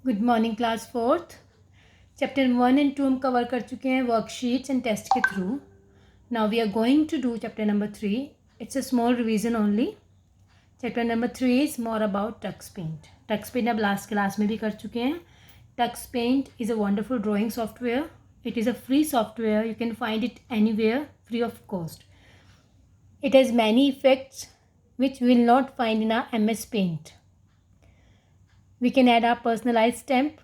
Good morning class fourth. Chapter 1 and 2 हम cover कर चुके हैं वर्कशीट्स एंड टेस्ट के through. Now we are going to do chapter number 3। It's a small revision only. Chapter number 3 is more about Tux Paint. Tux Paint अब last class में भी कर चुके हैं। Tux Paint is a wonderful drawing software. It is a free software, you can find it anywhere free of cost. It has many effects which we will not find in our MS Paint. We can add our personalized stamp.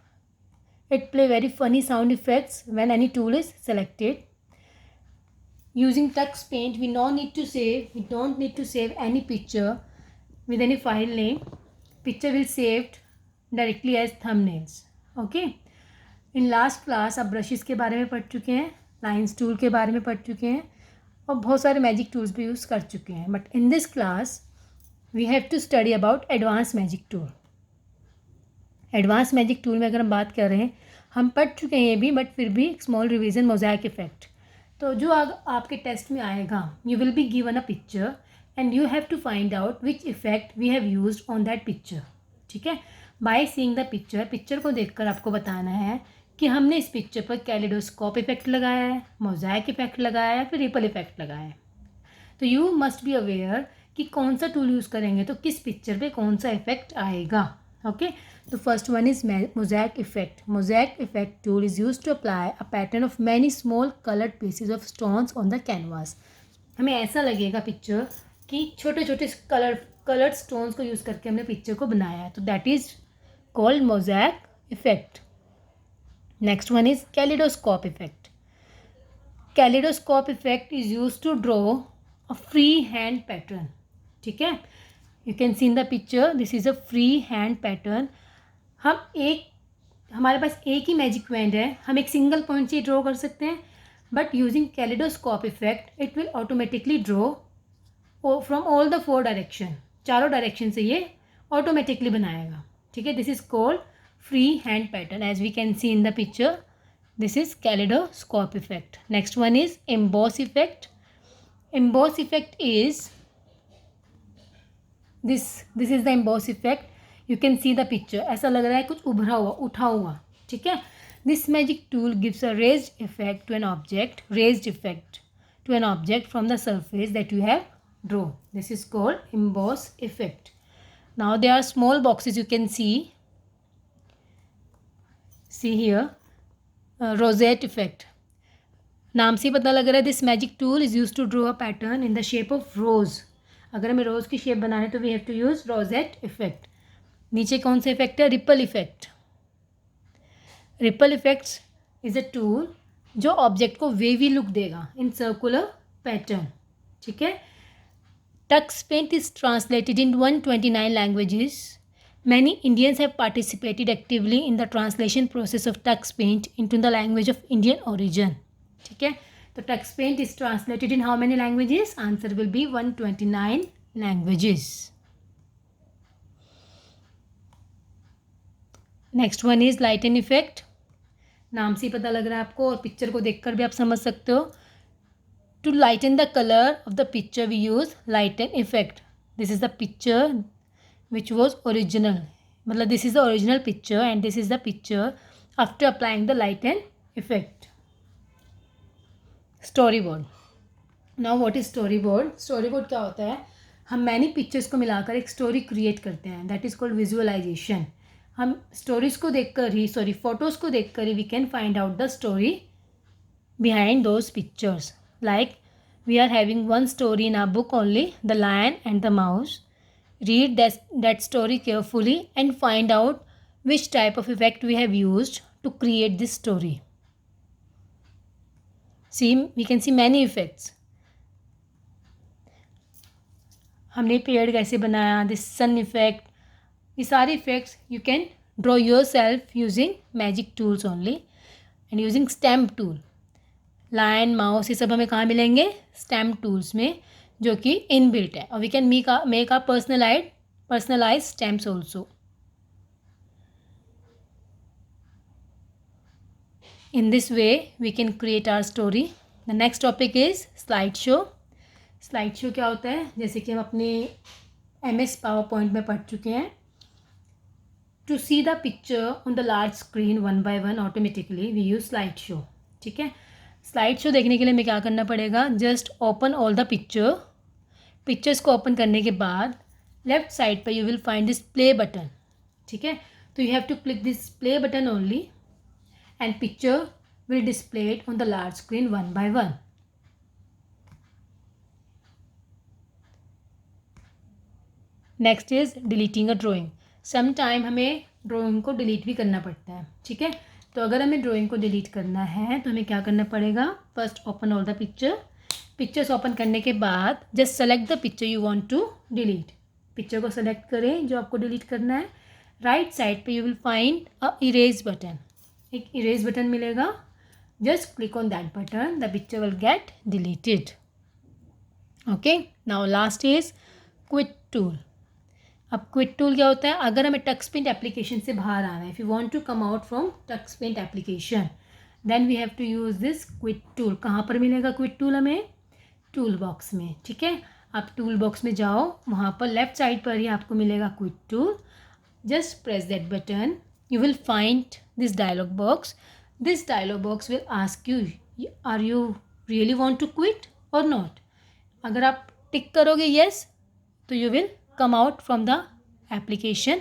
It play very funny sound effects when any tool is selected. Using Tux Paint, we don't need to save any picture with any file name. Picture will saved directly as thumbnails. Okay. In last class आप brushes के बारे में पढ़ चुके हैं, lines tool के बारे में पढ़ चुके हैं और बहुत सारे मैजिक टूल्स भी यूज़ कर चुके हैं. But in this class we have to study about advance magic tool. Advance magic tool में अगर हम बात कर रहे हैं, हम पढ़ चुके हैं ये भी, बट फिर भी स्मॉल रिवीजन मोज़ाइक इफेक्ट. तो जो आपके टेस्ट में आएगा, you will be given a picture and you have to find out which effect we have used on that picture. ठीक है. बाय सीइंग द पिक्चर को देखकर आपको बताना है कि हमने इस पिक्चर पर कैलिडोस्कोप इफेक्ट लगाया है, मोज़ाइक इफेक्ट लगाया है, फिर रिपल इफेक्ट लगाया है. तो यू मस्ट बी अवेयर कि कौन सा टूल यूज़ करेंगे तो किस पिक्चर पे कौन सा इफेक्ट आएगा. Okay. The first one is mosaic effect. Mosaic effect tool is used to apply a pattern of many small colored pieces of stones on the canvas. हमें ऐसा लगेगा पिक्चर कि छोटे छोटे कलर्ड स्टोन्स को यूज़ करके हमने पिक्चर को बनाया है. तो that is called mosaic effect. Next one is kaleidoscope effect. Kaleidoscope effect is use to draw a free hand pattern. ठीक है. You can see in the picture, this is a free hand pattern. हमारे पास एक ही magic wand है, हम एक single point से draw कर सकते हैं, but using kaleidoscope effect it will automatically draw from all the 4 direction. चारों डायरेक्शन से ये ऑटोमेटिकली बनाएगा. ठीक है. This is called free hand pattern. As we can see in the picture, this is kaleidoscope effect. Next one is emboss effect. Emboss effect is this is the emboss effect. You can see the picture, ऐसा लग रहा है कुछ उभरा हुआ, उठा हुआ. ठीक है. This magic tool gives a raised effect to an object from the surface that you have draw. This is called emboss effect. Now they are small boxes, you can see here rosette effect. नाम से पता लग रहा है this magic tool is use to draw a pattern in the shape of rose. अगर हमें rose की shape बनाना है तो we have to use rosette effect. नीचे कौन सा इफेक्ट है? Ripple effect. Ripple effects is a tool जो ऑब्जेक्ट को वेवी लुक देगा इन सर्कुलर पैटर्न. ठीक है. Tux Paint is translated in 129 languages. Many Indians have participated actively in the translation process of Tux Paint into the language of Indian origin. ठीक है. तो Tux Paint is translated in how many languages? Answer will be 129 languages. Next one is lighten effect. नाम से ही पता लग रहा है आपको और पिक्चर को देखकर भी आप समझ सकते हो. To lighten the colour of the picture we use lighten effect. This is the picture which was original, मतलब this is the original picture and this is the picture after applying the lighten effect. Story board. Now what is story board? Story board क्या होता है? हम many pictures को मिलाकर एक story create करते हैं. That is called visualization. हम स्टोरीज़ को देखकर ही फोटोज़ को देखकर ही we can find out the story behind those pictures. Like we are having one story in our book only, the lion and the mouse. Read that story carefully and find out which type of effect we have used to create this story. See we can see many effects. हमने पेड़ कैसे बनाया, this sun effect. ये सारे effects you can draw yourself using magic tools only and using stamp tool. Lion, mouse, ये सब हमें कहाँ मिलेंगे? स्टैम्प टूल्स में, जो कि इनबिल्ट है. और we can make a personalise stamps also. In this way we can create our story. The next topic is slide show. Slide show क्या होता है? जैसे कि हम अपने MS पावर पॉइंट में पढ़ चुके हैं. To see the picture on the large screen one by one automatically we use slide show. ठीक है, स्लाइड शो देखने के लिए हमें क्या करना पड़ेगा, just open all the pictures को ओपन करने के बाद लेफ्ट साइड पर you will find this play button. ठीक है, तो you have to click this play button only and picture will display on the large screen one by one. Next is deleting a drawing. Some time हमें drawing को delete भी करना पड़ता है. ठीक है, तो अगर हमें ड्राइंग को डिलीट करना है तो हमें क्या करना पड़ेगा, first open all the pictures open करने के बाद just select the picture you want to delete. Picture को सेलेक्ट करें जो आपको डिलीट करना है. राइट साइड पे you will find a erase button. एक इरेज बटन मिलेगा, just click on that button, the picture will get deleted. Okay, now last is quit tool. अब क्विट टूल क्या होता है, अगर हमें टक्स पेंट एप्लीकेशन से बाहर आना है, if you want to come out from Tux Paint application then we have to use this quit tool. कहाँ पर मिलेगा क्विट टूल, हमें टूल बॉक्स में. ठीक है, आप टूल बॉक्स में जाओ, वहाँ पर लेफ्ट साइड पर ही आपको मिलेगा quit tool. Just press that button, you will find this dialogue box. This dialogue box will ask you, are you really want to quit और नॉट. अगर आप टिक करोगे येस तो you will come out from the application.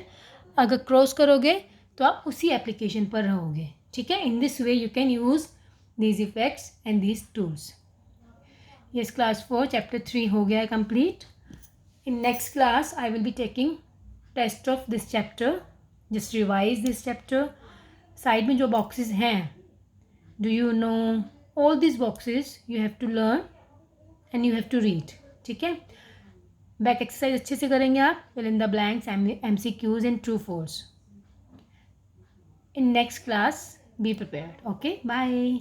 अगर cross करोगे तो आप उसी एप्लीकेशन पर रहोगे. ठीक है, in this way you can use these effects and these tools. Yes, class 4 chapter 3 हो गया है complete. In next class I will be taking test of this chapter. Just revise this chapter. Side में जो boxes हैं, do you know all this boxes you have to learn and you have to read. ठीक है, back exercise अच्छे से करेंगे आप. Fill in the blanks, MCQs and true false. In next class be prepared. Okay, bye.